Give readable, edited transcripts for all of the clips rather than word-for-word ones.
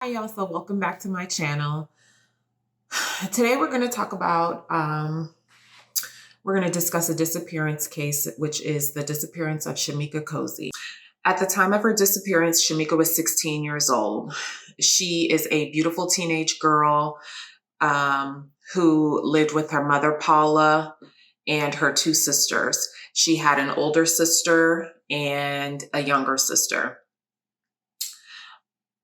Hi y'all, so welcome back to my channel. Today we're going to talk about, we're going to discuss a disappearance case, which is the disappearance of Shemeka Cosey. At the time of her disappearance, Shemeka was 16 years old. She is a beautiful teenage girl who lived with her mother, Paula, and her two sisters. She had an older sister and a younger sister,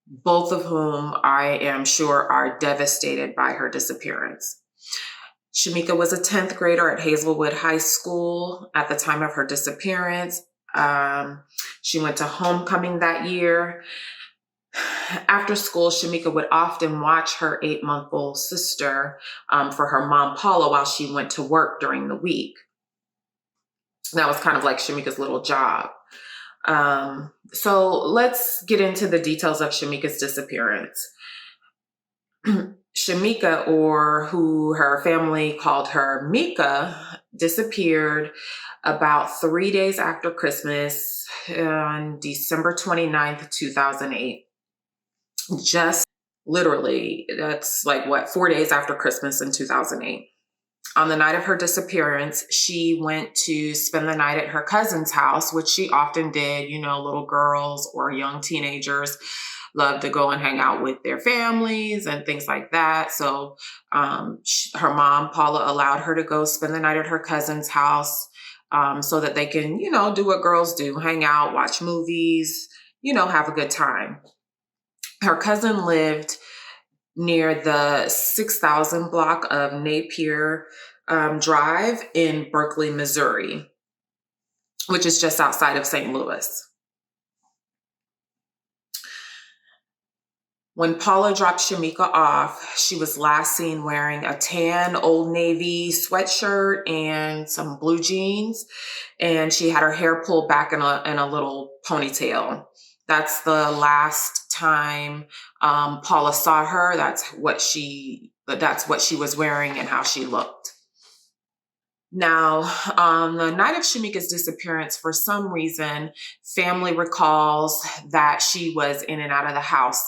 both of whom I am sure are devastated by her disappearance. Shemeka was a 10th grader at Hazelwood High School at the time of her disappearance. She went to homecoming that year. After school, Shemeka would often watch her 8-month-old sister for her mom, Paula, while she went to work during the week. That was kind of like Shemeka's little job. So let's get into the details of Shemeka's disappearance. Shemeka, or who her family called her Mika, disappeared about 3 days after Christmas on December 29th, 2008. Just literally, that's like 4 days after Christmas in 2008. On the night of her disappearance, she went to spend the night at her cousin's house, which she often did. You know, little girls or young teenagers love to go and hang out with their families and things like that. So her mom, Paula, allowed her to go spend the night at her cousin's house so that they can, you know, do what girls do, hang out, watch movies, you know, have a good time. Her cousin lived near the 6000 block of Napier Drive in Berkeley, Missouri, which is just outside of St. Louis. When Paula dropped Shemeka off, she was last seen wearing a tan Old Navy sweatshirt and some blue jeans, and she had her hair pulled back in a little ponytail. That's the last time Paula saw her. That's what she was wearing and how she looked. Now, on the night of Shemeka's disappearance, for some reason, family recalls that she was in and out of the house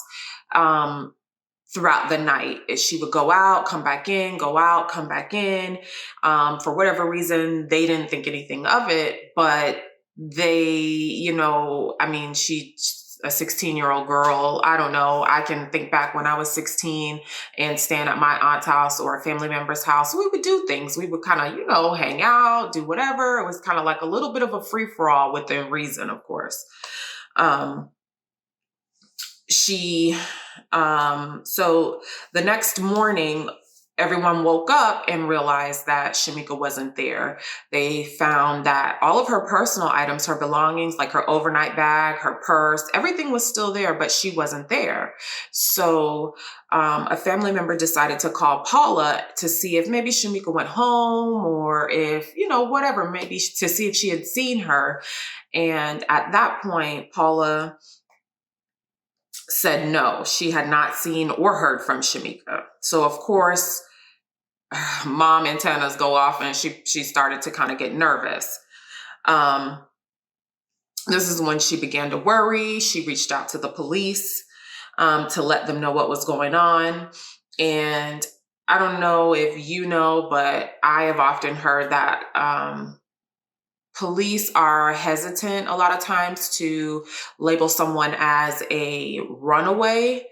throughout the night. She would go out, come back in, go out, come back in. For whatever reason, they didn't think anything of it, but they, you know, I mean, she's a 16-year-old girl. I don't know. I can think back when I was 16 and stand at my aunt's house or a family member's house. We would do things. We would kind of, you know, hang out, do whatever. It was kind of like a little bit of a free-for-all within reason, of course. So the next morning, everyone woke up and realized that Shemeka wasn't there. They found that all of her personal items, her belongings, like her overnight bag, her purse, everything was still there, but she wasn't there. So a family member decided to call Paula to see if maybe Shemeka went home or if, you know, whatever, maybe to see if she had seen her. And at that point, Paula said no, she had not seen or heard from Shemeka. So of course, mom antennas go off and she started to kind of get nervous. This is when she began to worry. She reached out to the police to let them know what was going on. And I don't know if you know, but I have often heard that police are hesitant a lot of times to label someone as a runaway,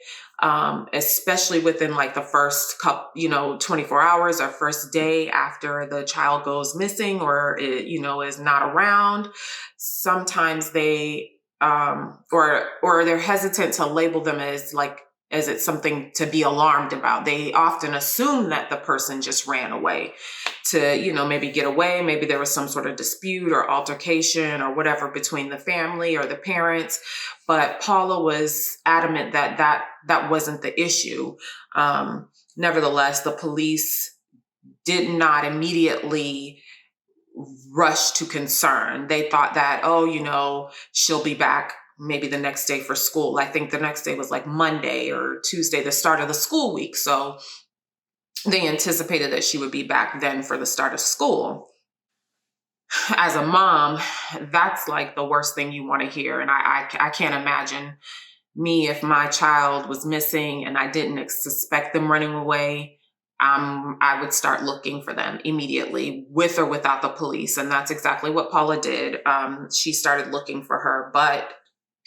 especially within like the first 24 hours or first day after the child goes missing or is not around. Sometimes they or they're hesitant to label them as it's something to be alarmed about. They often assume that the person just ran away to, maybe get away. Maybe there was some sort of dispute or altercation or whatever between the family or the parents. But Paula was adamant that wasn't the issue. Nevertheless, the police did not immediately rush to concern. They thought that, she'll be back maybe the next day for school. I think the next day was like Monday or Tuesday, the start of the school week. So they anticipated that she would be back then for the start of school. As a mom, that's like the worst thing you want to hear. And I can't imagine me, if my child was missing and I didn't suspect them running away, I would start looking for them immediately, with or without the police. And that's exactly what Paula did. She started looking for her, but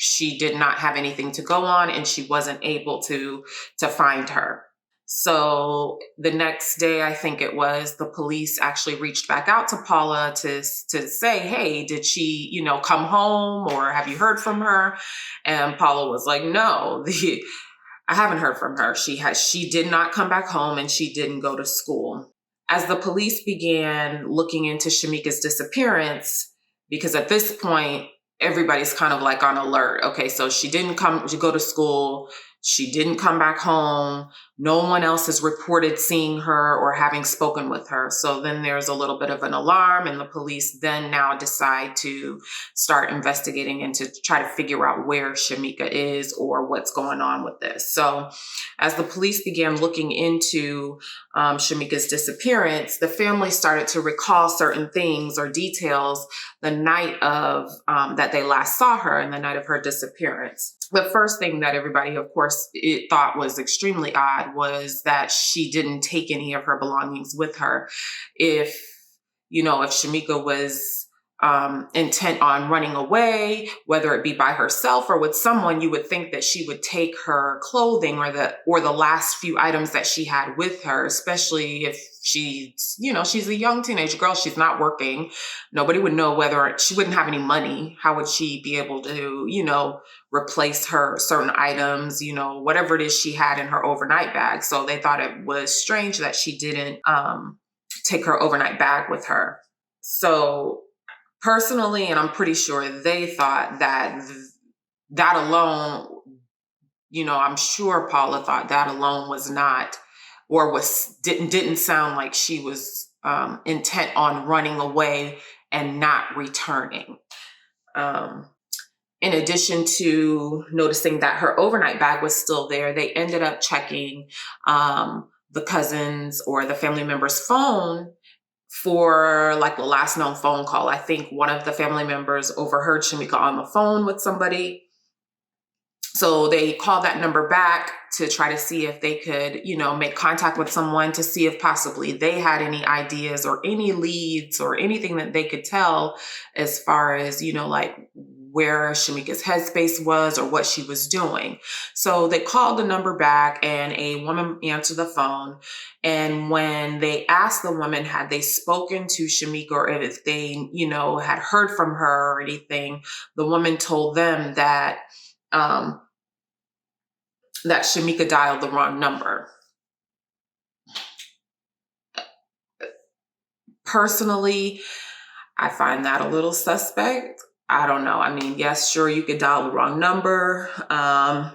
she did not have anything to go on, and she wasn't able to find her. So the next day, I think it was, the police actually reached back out to Paula to say, hey, did she, come home, or have you heard from her? And Paula was like, no, I haven't heard from her. She did not come back home, and she didn't go to school. As the police began looking into Shemeka's disappearance, because at this point, everybody's kind of like on alert. Okay, so she didn't go to school. She didn't come back home. No one else has reported seeing her or having spoken with her. So then there's a little bit of an alarm, and the police then now decide to start investigating and to try to figure out where Shemeka is or what's going on with this. So as the police began looking into Shemeka's disappearance, the family started to recall certain things or details the night of that they last saw her, and the night of her disappearance. The first thing that everybody, of course, thought was extremely odd was that she didn't take any of her belongings with her. If Shemeka was intent on running away, whether it be by herself or with someone, you would think that she would take her clothing or the last few items that she had with her, especially if she's a young teenage girl. She's not working. Nobody would know whether she wouldn't have any money. How would she be able to, replace her certain items, whatever it is she had in her overnight bag. So they thought it was strange that she didn't take her overnight bag with her. So personally, and I'm pretty sure they thought that alone, I'm sure Paula thought that alone was not, or didn't sound like she was intent on running away and not returning. In addition to noticing that her overnight bag was still there, they ended up checking the cousin's or the family member's phone for like the last known phone call. I think one of the family members overheard Shemeka on the phone with somebody. So they called that number back to try to see if they could, make contact with someone to see if possibly they had any ideas or any leads or anything that they could tell as far as, like where Shemeka's headspace was or what she was doing. So they called the number back, and a woman answered the phone. And when they asked the woman, had they spoken to Shemeka or if they, had heard from her or anything, the woman told them that Shemeka dialed the wrong number. Personally, I find that a little suspect. I don't know. I mean, yes, sure, you could dial the wrong number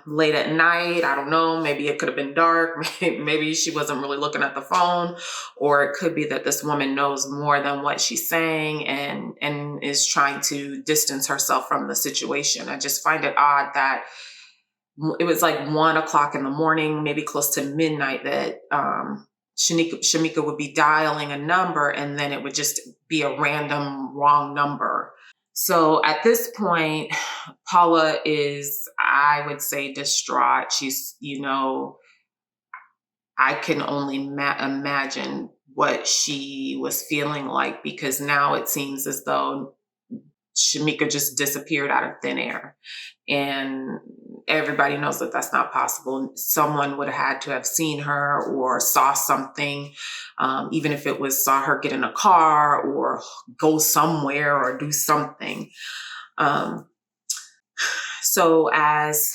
late at night. I don't know. Maybe it could have been dark. Maybe she wasn't really looking at the phone, or it could be that this woman knows more than what she's saying and is trying to distance herself from the situation. I just find it odd that it was like 1:00 in the morning, maybe close to midnight, that Shemeka would be dialing a number, and then it would just be a random wrong number. So at this point, Paula is, I would say, distraught. She's, I can only imagine what she was feeling like, because now it seems as though Shemeka just disappeared out of thin air. And everybody knows that that's not possible. Someone would have had to have seen her or saw something, even if it was saw her get in a car or go somewhere or do something. So as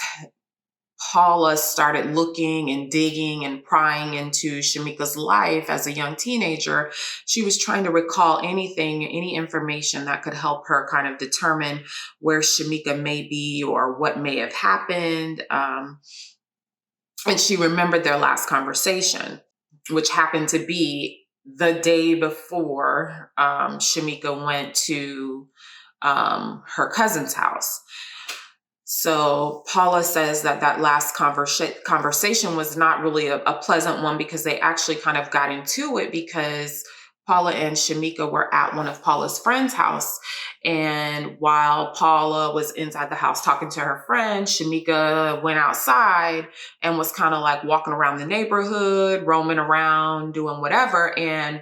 Paula started looking and digging and prying into Shemeka's life as a young teenager, she was trying to recall anything, any information that could help her kind of determine where Shemeka may be or what may have happened. And she remembered their last conversation, which happened to be the day before Shemeka went to her cousin's house. So Paula says that last conversation was not really a pleasant one, because they actually kind of got into it because Paula and Shemeka were at one of Paula's friend's house. And while Paula was inside the house talking to her friend, Shemeka went outside and was kind of like walking around the neighborhood, roaming around, doing whatever. And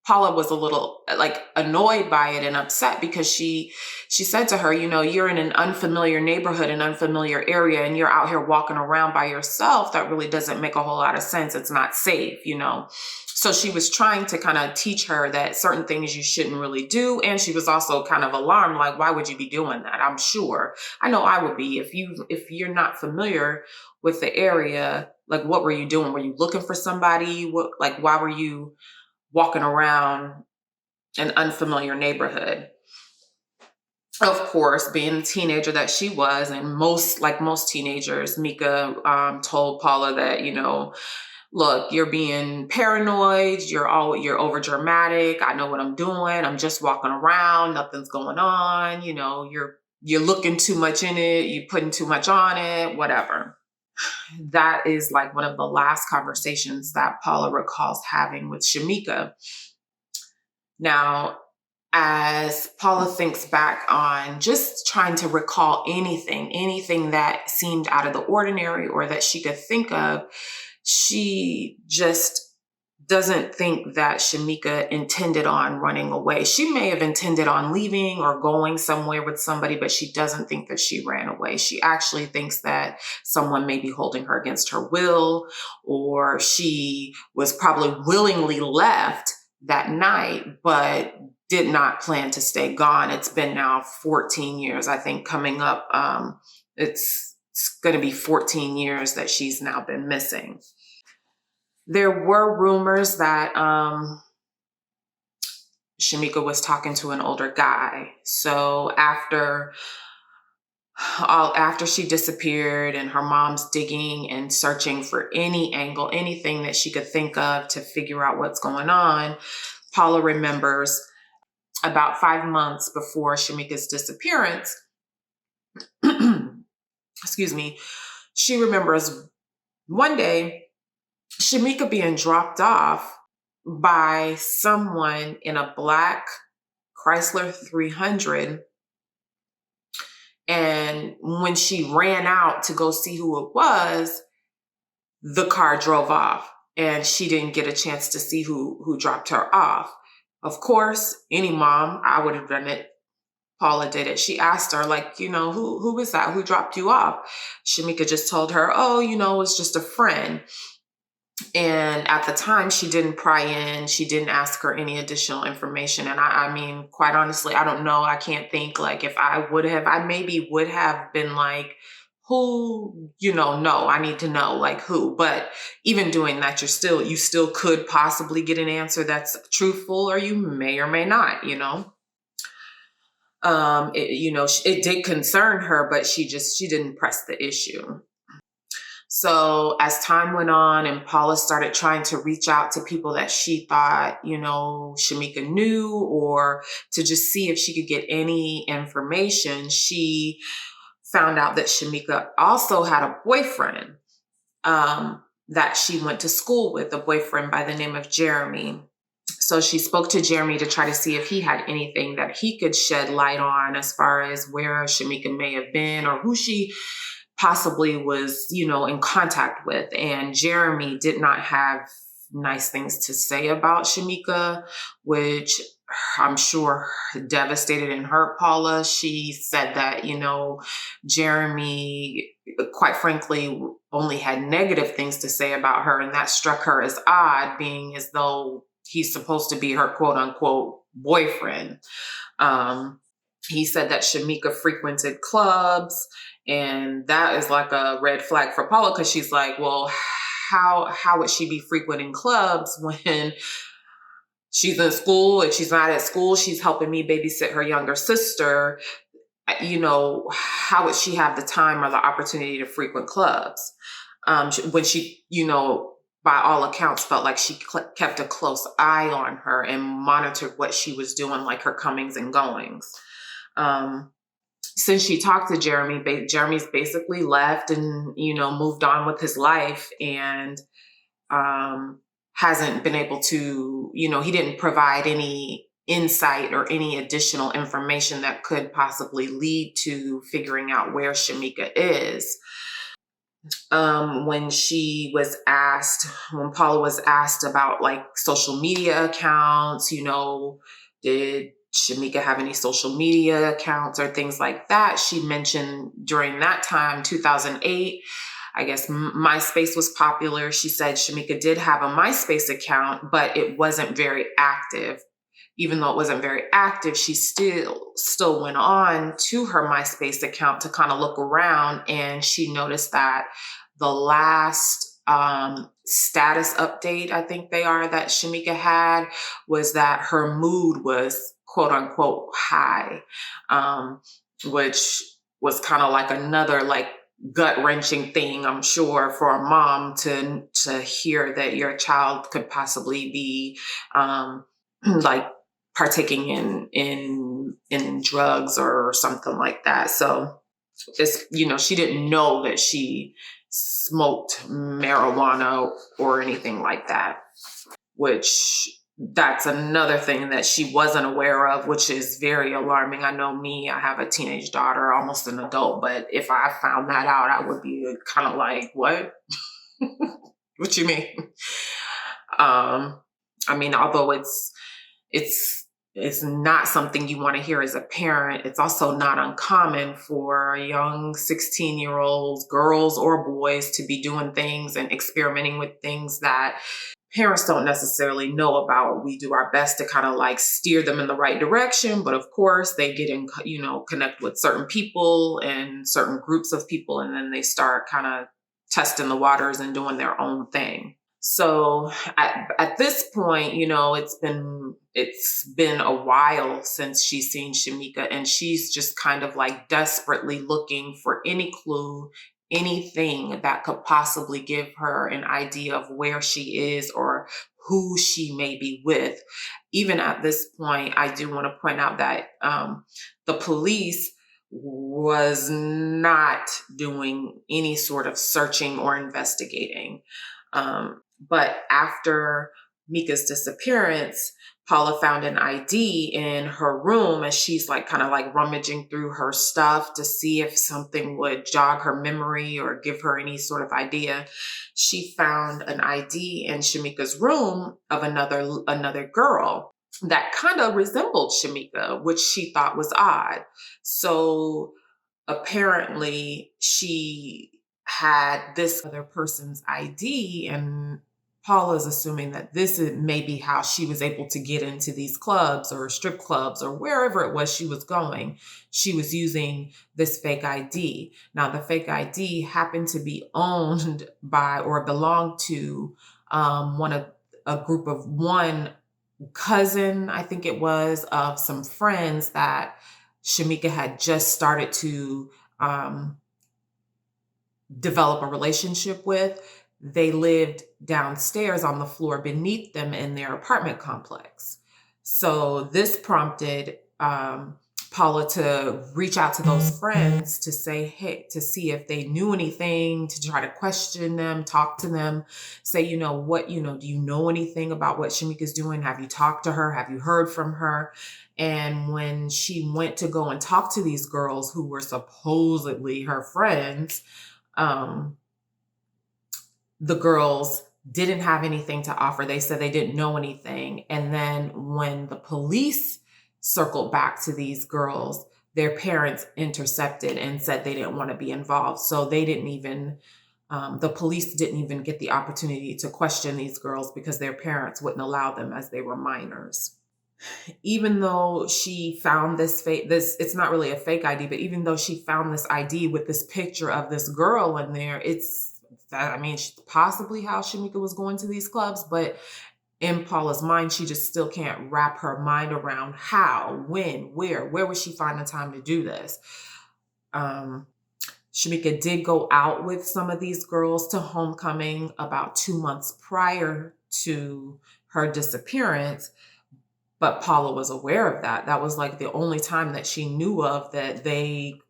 Paula was a little like annoyed by it and upset because she said to her, you're in an unfamiliar neighborhood, an unfamiliar area, and you're out here walking around by yourself. That really doesn't make a whole lot of sense. It's not safe. So she was trying to kind of teach her that certain things you shouldn't really do. And she was also kind of alarmed, like, why would you be doing that? I'm sure. I know I would be if you're not familiar with the area. Like, what were you doing? Were you looking for somebody? Why were you walking around an unfamiliar neighborhood? Of course, being a teenager that she was, and most teenagers, Mika told Paula that, look, you're being paranoid. You're over dramatic. I know what I'm doing. I'm just walking around. Nothing's going on. You're looking too much in it. You're putting too much on it, whatever. That is like one of the last conversations that Paula recalls having with Shemeka. Now, as Paula thinks back on just trying to recall anything that seemed out of the ordinary or that she could think of, she just doesn't think that Shemeka intended on running away. She may have intended on leaving or going somewhere with somebody, but she doesn't think that she ran away. She actually thinks that someone may be holding her against her will, or she was probably willingly left that night, but did not plan to stay gone. It's been now 14 years, I think, coming up. It's going to be 14 years that she's now been missing. There were rumors that Shemeka was talking to an older guy. So after she disappeared and her mom's digging and searching for any angle, anything that she could think of to figure out what's going on, Paula remembers about 5 months before Shemeka's disappearance, excuse me, she remembers one day Shemeka being dropped off by someone in a black Chrysler 300. And when she ran out to go see who it was, the car drove off and she didn't get a chance to see who dropped her off. Of course, any mom, I would have done it. Paula did it. She asked her, like, who is that? Who dropped you off? Shemeka just told her, oh, it's just a friend. And at the time, she didn't pry in. She didn't ask her any additional information. And I mean, quite honestly, I don't know. I can't think, like, if I would have, I maybe would have been like, who, no, I need to know, like, who. But even doing that, you still could possibly get an answer that's truthful, or you may or may not, it did concern her, but she didn't press the issue. So as time went on and Paula started trying to reach out to people that she thought, Shemeka knew, or to just see if she could get any information, she found out that Shemeka also had a boyfriend that she went to school with, a boyfriend by the name of Jeremy. So she spoke to Jeremy to try to see if he had anything that he could shed light on as far as where Shemeka may have been or who she possibly was, in contact with. And Jeremy did not have nice things to say about Shemeka, which I'm sure devastated and hurt Paula. She said that, Jeremy, quite frankly, only had negative things to say about her. And that struck her as odd, being as though he's supposed to be her quote unquote boyfriend. He said that Shemeka frequented clubs, and that is like a red flag for Paula, because she's like, well, how would she be frequenting clubs when she's in school? If she's not at school, she's helping me babysit her younger sister. How would she have the time or the opportunity to frequent clubs? When she, by all accounts, felt like she kept a close eye on her and monitored what she was doing, like her comings and goings. Since she talked to Jeremy, Jeremy's basically left and, moved on with his life. And hasn't been able to, he didn't provide any insight or any additional information that could possibly lead to figuring out where Shemeka is. When Paula was asked about like social media accounts, did Shemeka have any social media accounts or things like that? She mentioned during that time, 2008, I guess MySpace was popular. She said Shemeka did have a MySpace account, but it wasn't very active. Even though it wasn't very active, she still went on to her MySpace account to kind of look around, and she noticed that the last status update, I think that Shemeka had, was that her mood was quote unquote high, which was kind of like another like gut wrenching thing, I'm sure, for a mom to hear that your child could possibly be like partaking in drugs or something like that. So it's, she didn't know that she smoked marijuana or anything like that, which that's another thing that she wasn't aware of, which is very alarming. I know me, I have a teenage daughter, almost an adult, but if I found that out, I would be kind of like, what? What you mean? Although it's not something you want to hear as a parent, it's also not uncommon for young 16-year-olds, girls or boys, to be doing things and experimenting with things that parents don't necessarily know about. We do our best to kind of like steer them in the right direction, but of course they get in, connect with certain people and certain groups of people, and then they start kind of testing the waters and doing their own thing. So at this point, it's been a while since she's seen Shemeka, and she's just kind of like desperately looking for any clue, anything that could possibly give her an idea of where she is or who she may be with. Even at this point, I do want to point out that the police was not doing any sort of searching or investigating. But after Mika's disappearance, Paula found an ID in her room, and she's like kind of like rummaging through her stuff to see if something would jog her memory or give her any sort of idea. She found an ID in Shemeka's room of another girl that kind of resembled Shemeka, which she thought was odd. So apparently she had this other person's ID, and Paula's assuming that this is maybe how she was able to get into these clubs or strip clubs or wherever it was she was going. She was using this fake ID. Now, the fake ID happened to be owned by or belonged to a group of one cousin, I think it was, of some friends that Shemeka had just started to develop a relationship with. They lived downstairs on the floor beneath them in their apartment complex. So this prompted Paula to reach out to those friends to say, hey, to see if they knew anything, to try to question them, talk to them, say, do you know anything about what Shemeka's doing? Have you talked to her? Have you heard from her? And when she went to go and talk to these girls who were supposedly her friends, the girls didn't have anything to offer. They said they didn't know anything. And then when the police circled back to these girls, their parents intercepted and said they didn't want to be involved. So they didn't even, the police didn't even get the opportunity to question these girls because their parents wouldn't allow them as they were minors. Even though she found it's not really a fake ID, but even though she found this ID with this picture of this girl in there, it's possibly how Shemeka was going to these clubs, but in Paula's mind, she just still can't wrap her mind around how, when, where would she find the time to do this? Shemeka did go out with some of these girls to homecoming about 2 months prior to her disappearance, but Paula was aware of that. That was like the only time that she knew of that they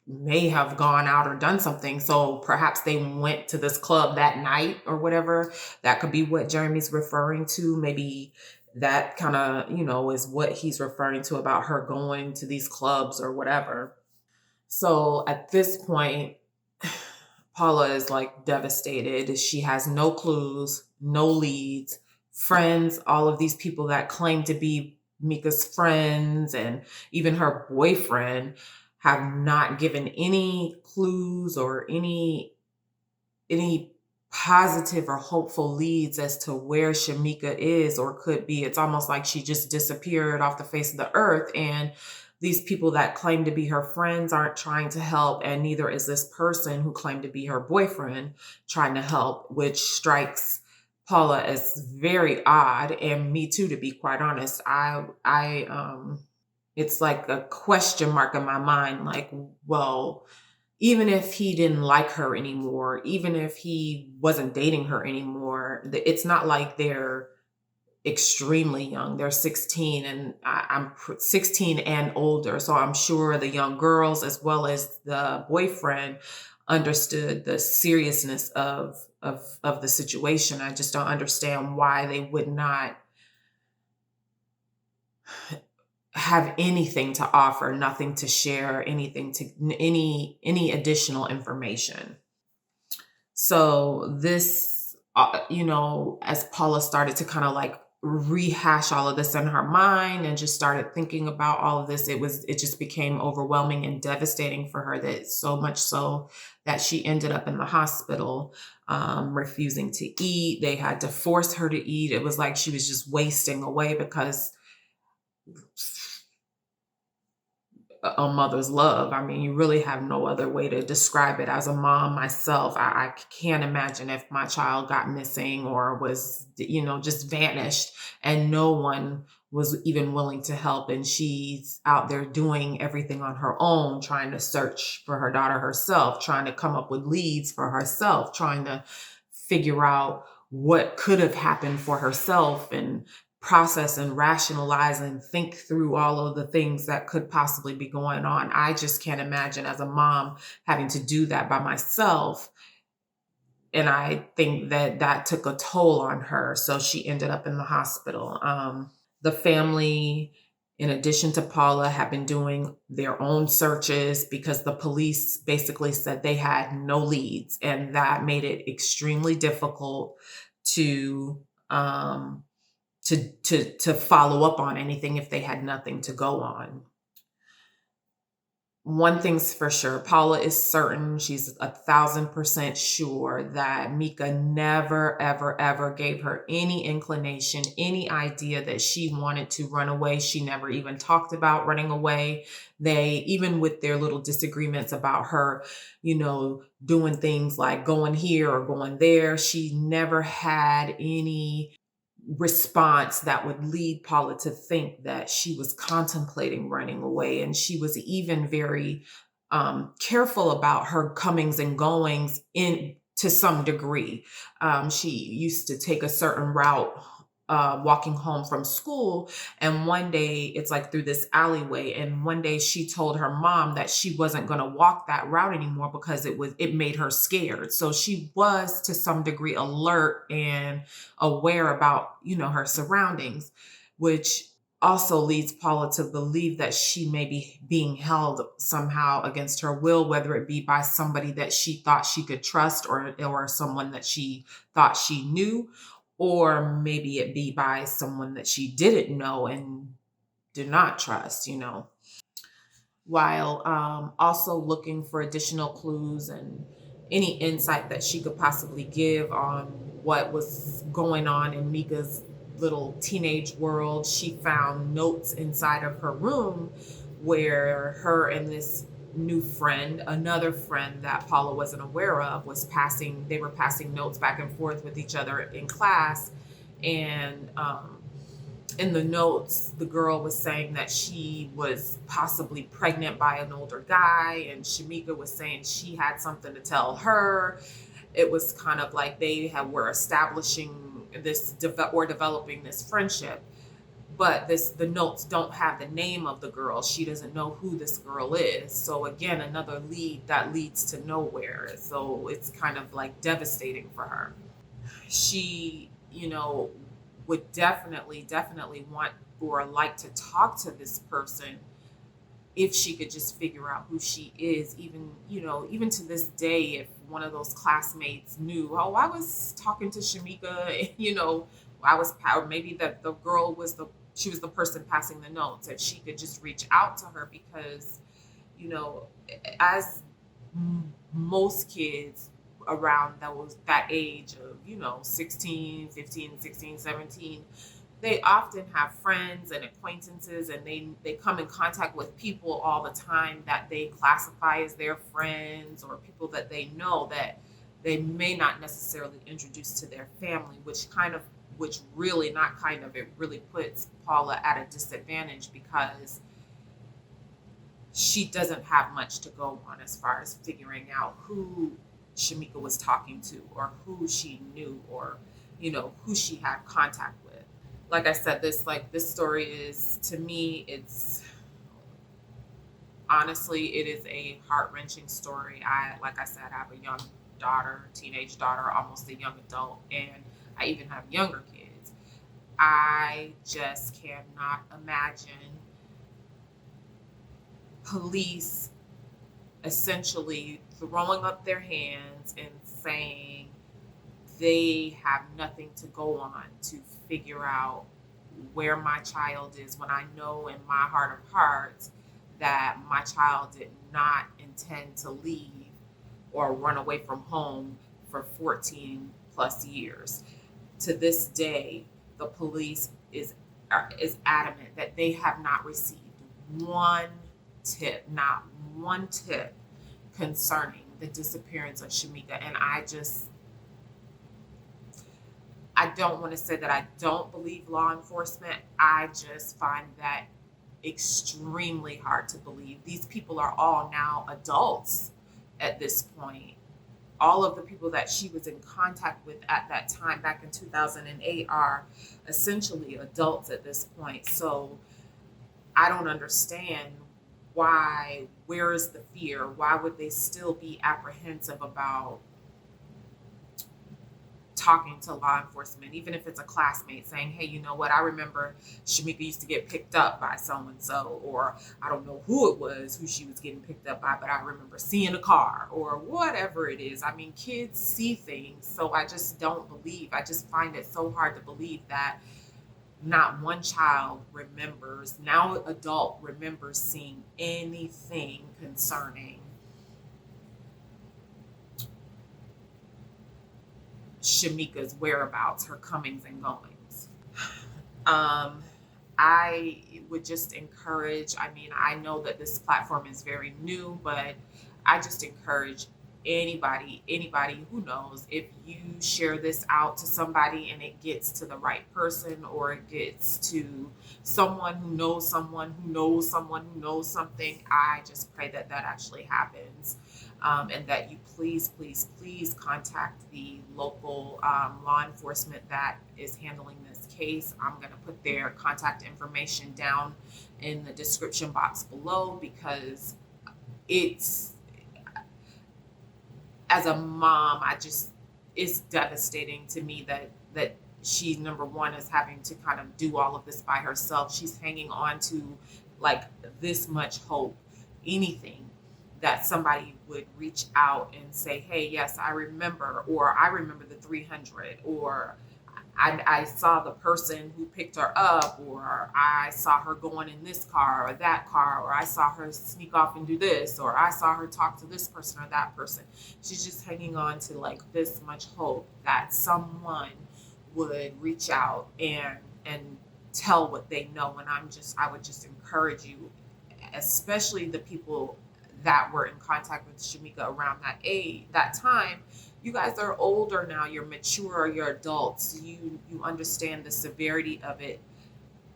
may have gone out or done something. So perhaps they went to this club that night or whatever. That could be what Jeremy's referring to. Maybe that kind of, is what he's referring to about her going to these clubs or whatever. So at this point, Paula is like devastated. She has no clues, no leads, friends, all of these people that claim to be Mika's friends and even her boyfriend have not given any clues or any positive or hopeful leads as to where Shemeka is or could be. It's almost like she just disappeared off the face of the earth, and these people that claim to be her friends aren't trying to help, and neither is this person who claimed to be her boyfriend trying to help, which strikes Paula as very odd, and me too, to be quite honest. It's like a question mark in my mind, like, well, even if he didn't like her anymore, even if he wasn't dating her anymore, it's not like they're extremely young. They're 16, and I'm 16 and older. So I'm sure the young girls, as well as the boyfriend, understood the seriousness of the situation. I just don't understand why they would not have anything to offer, nothing to share, anything to any additional information. So this, as Paula started to kind of like rehash all of this in her mind and just started thinking about all of this, it just became overwhelming and devastating for her, that so much so that she ended up in the hospital, refusing to eat. They had to force her to eat. It was like she was just wasting away because a mother's love. I mean, you really have no other way to describe it. As a mom myself, I can't imagine if my child got missing or was, just vanished and no one was even willing to help. And she's out there doing everything on her own, trying to search for her daughter herself, trying to come up with leads for herself, trying to figure out what could have happened for herself and process and rationalize and think through all of the things that could possibly be going on. I just can't imagine as a mom having to do that by myself. And I think that that took a toll on her. So she ended up in the hospital. The family, in addition to Paula, have been doing their own searches because the police basically said they had no leads, and that made it extremely difficult to to follow up on anything if they had nothing to go on. One thing's for sure, Paula is certain, she's 1,000% sure that Mika never, ever, ever gave her any inclination, any idea that she wanted to run away. She never even talked about running away. They, even with their little disagreements about her, doing things like going here or going there, she never had any response that would lead Paula to think that she was contemplating running away. And she was even very careful about her comings and goings in to some degree. She used to take a certain route walking home from school, and one day it's like through this alleyway, and one day she told her mom that she wasn't going to walk that route anymore because it made her scared. So she was to some degree alert and aware about her surroundings, which also leads Paula to believe that she may be being held somehow against her will, whether it be by somebody that she thought she could trust, or someone that she thought she knew, or maybe it be by someone that she didn't know and did not trust, while also looking for additional clues and any insight that she could possibly give on what was going on in Mika's little teenage world. She found notes inside of her room where her and this new friend, another friend that Paula wasn't aware of, they were passing notes back and forth with each other in class. And in the notes, the girl was saying that she was possibly pregnant by an older guy, and Shemeka was saying she had something to tell her. It was kind of like were establishing this or developing this friendship. but the notes don't have the name of the girl. She doesn't know who this girl is. So again, another lead that leads to nowhere. So it's kind of like devastating for her. She, would definitely want or like to talk to this person if she could just figure out who she is. Even, even to this day, if one of those classmates knew, oh, I was talking to Shemeka, or maybe that the girl she was the person passing the notes, that she could just reach out to her, because, you know, as most kids around that age of, 16, 15, 16, 17, they often have friends and acquaintances, and they come in contact with people all the time that they classify as their friends, or people that they know that they may not necessarily introduce to their family, which really, not kind of, it really puts Paula at a disadvantage, because she doesn't have much to go on as far as figuring out who Shemeka was talking to, or who she knew, or who she had contact with. Like I said, this story is, to me, it's honestly, it is a heart-wrenching story. Like I said, I have a young daughter, teenage daughter, almost a young adult, and I even have younger kids. I just cannot imagine police essentially throwing up their hands and saying they have nothing to go on to figure out where my child is, when I know in my heart of hearts that my child did not intend to leave or run away from home for 14 plus years. To this day, the police is adamant that they have not received not one tip concerning the disappearance of Shemeka. And I don't want to say that I don't believe law enforcement. I just find that extremely hard to believe. These people are all now adults at this point. All of the people that she was in contact with at that time, back in 2008, are essentially adults at this point. So I don't understand where is the fear? Why would they still be apprehensive about talking to law enforcement, even if it's a classmate, saying, hey, you know what, I remember Shemeka used to get picked up by so-and-so, or I don't know who it was, who she was getting picked up by, but I remember seeing a car, or whatever it is. I mean, kids see things, so I just find it so hard to believe that not one child now adult remembers seeing anything concerning Shemeka's whereabouts, her comings and goings. I would just encourage, I know that this platform is very new, but I just encourage anybody who knows, if you share this out to somebody and it gets to the right person, or it gets to someone who knows someone who knows someone who knows something, I just pray that actually happens. And that you please contact the local law enforcement that is handling this case. I'm going to put their contact information down in the description box below, because as a mom, it's devastating to me that she, number one, is having to kind of do all of this by herself. She's hanging on to like this much hope, anything that somebody would reach out and say, hey, yes, I remember, or I remember the 300, or I saw the person who picked her up, or I saw her going in this car or that car, or I saw her sneak off and do this, or I saw her talk to this person or that person. She's just hanging on to like this much hope that someone would reach out and tell what they know. And I would just encourage you, especially the people that were in contact with Shemeka around that time. You guys are older now, you're mature, you're adults, you understand the severity of it.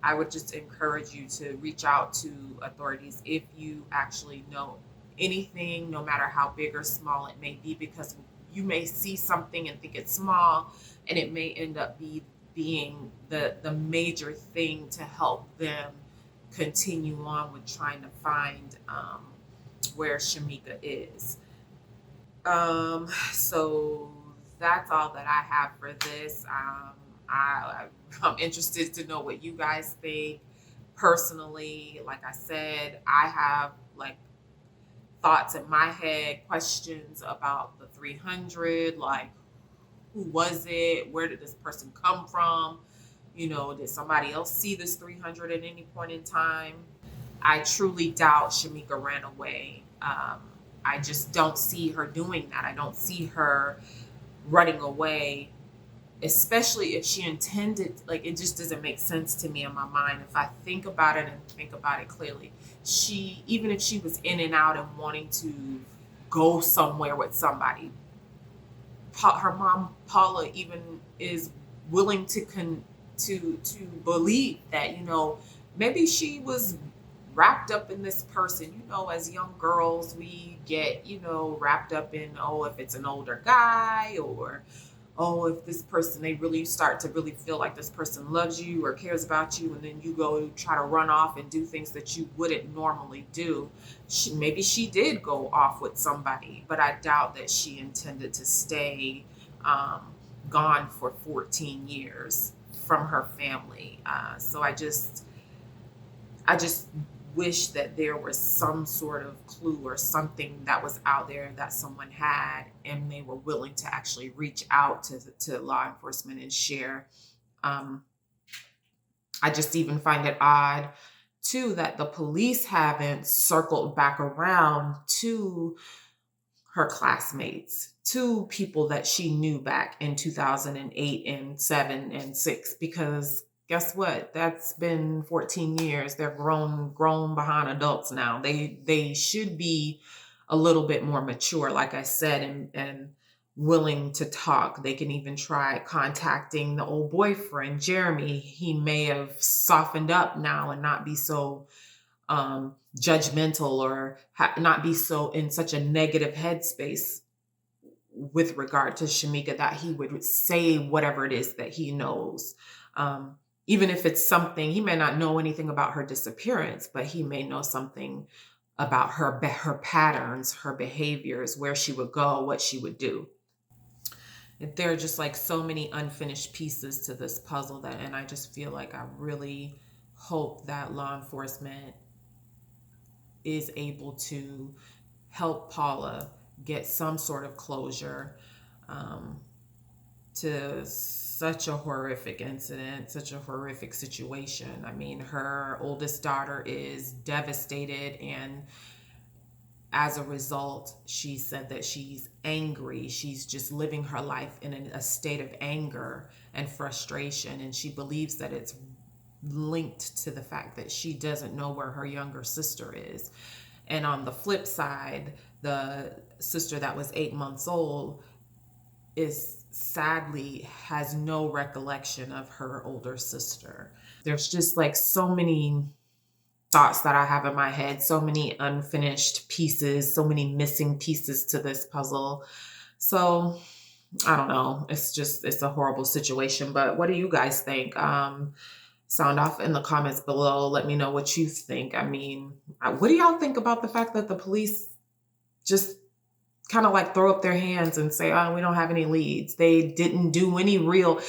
I would just encourage you to reach out to authorities if you actually know anything, no matter how big or small it may be, because you may see something and think it's small, and it may end up being the major thing to help them continue on with trying to find where Shemeka is. So that's all that I have for this. I'm interested to know what you guys think. Personally, like I said, I have like thoughts in my head, questions about the 300, like who was it? Where did this person come from? Did somebody else see this 300 at any point in time? I truly doubt Shemeka ran away. I just don't see her doing that. I don't see her running away, especially if she intended. Like, it just doesn't make sense to me in my mind. If I think about it and think about it clearly, even if she was in and out and wanting to go somewhere with somebody, her mom Paula even is willing to believe that maybe she was wrapped up in this person. As young girls, we get wrapped up in, oh, if it's an older guy, or oh, if this person, they really start to really feel like this person loves you or cares about you, and then you go try to run off and do things that you wouldn't normally do. Maybe she did go off with somebody, but I doubt that she intended to stay gone for 14 years from her family. So I just wish that there was some sort of clue or something that was out there that someone had, and they were willing to actually reach out to law enforcement and share. I just even find it odd too that the police haven't circled back around to her classmates, to people that she knew back in 2008 and 7 and 6, because guess what? That's been 14 years. They're grown behind adults now. They should be a little bit more mature, like I said, and willing to talk. They can even try contacting the old boyfriend, Jeremy. He may have softened up now and not be so judgmental, or not be so in such a negative headspace with regard to Shemeka, that he would say whatever it is that he knows. Even if it's something, he may not know anything about her disappearance, but he may know something about her patterns, her behaviors, where she would go, what she would do. There are just like so many unfinished pieces to this puzzle and I just feel like I really hope that law enforcement is able to help Paula get some sort of closure to such a horrific incident, such a horrific situation. I mean, her oldest daughter is devastated, and as a result, she said that she's angry. She's just living her life in a state of anger and frustration, and she believes that it's linked to the fact that she doesn't know where her younger sister is. And on the flip side, the sister that was 8 months old is sadly has no recollection of her older sister. There's just like so many thoughts that I have in my head, so many unfinished pieces, so many missing pieces to this puzzle. So I don't know. It's a horrible situation. But what do you guys think? Sound off in the comments below. Let me know what you think. I mean, what do y'all think about the fact that the police just kind of like throw up their hands and say, oh, we don't have any leads? They didn't do any real,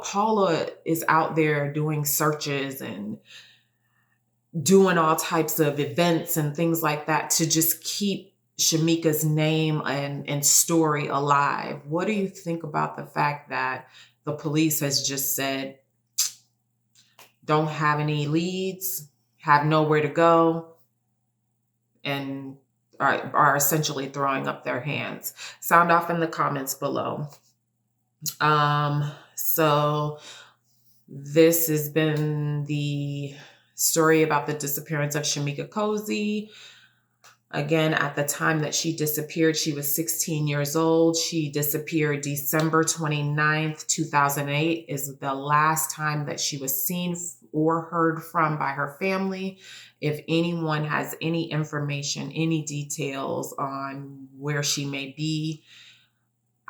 Paula is out there doing searches and doing all types of events and things like that to just keep Shemeka's name and story alive. What do you think about the fact that the police has just said, don't have any leads, have nowhere to go, and are essentially throwing up their hands? Sound off in the comments below. So this has been the story about the disappearance of Shemeka Cosey. Again, at the time that she disappeared, she was 16 years old. She disappeared December 29th, 2008 is the last time that she was seen or heard from by her family. If anyone has any information, any details on where she may be,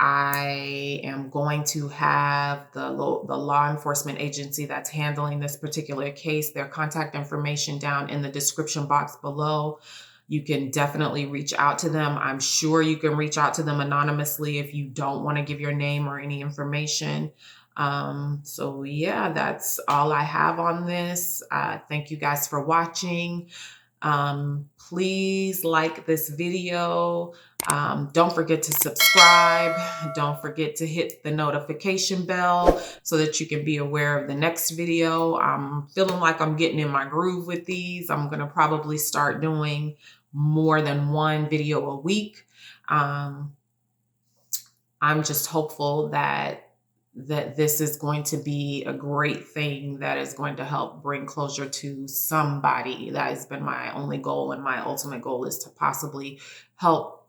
I am going to have the law enforcement agency that's handling this particular case, their contact information down in the description box below. You can definitely reach out to them. I'm sure you can reach out to them anonymously if you don't want to give your name or any information. So yeah, that's all I have on this. Thank you guys for watching. Please like this video. Don't forget to subscribe. Don't forget to hit the notification bell so that you can be aware of the next video. I'm feeling like I'm getting in my groove with these. I'm going to probably start doing more than one video a week. I'm just hopeful that this is going to be a great thing that is going to help bring closure to somebody. That has been my only goal, and my ultimate goal is to possibly help,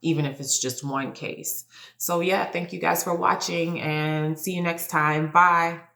even if it's just one case. So yeah, thank you guys for watching, and see you next time. Bye.